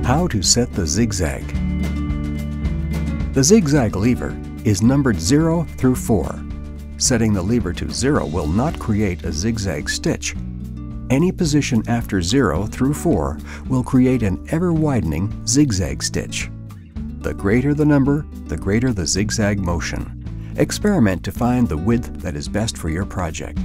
How to set the zigzag. The zigzag lever is numbered 0 through 4. Setting the lever to 0 will not create a zigzag stitch. Any position after 0 through 4 will create an ever-widening zigzag stitch. The greater the number, the greater the zigzag motion. Experiment to find the width that is best for your project.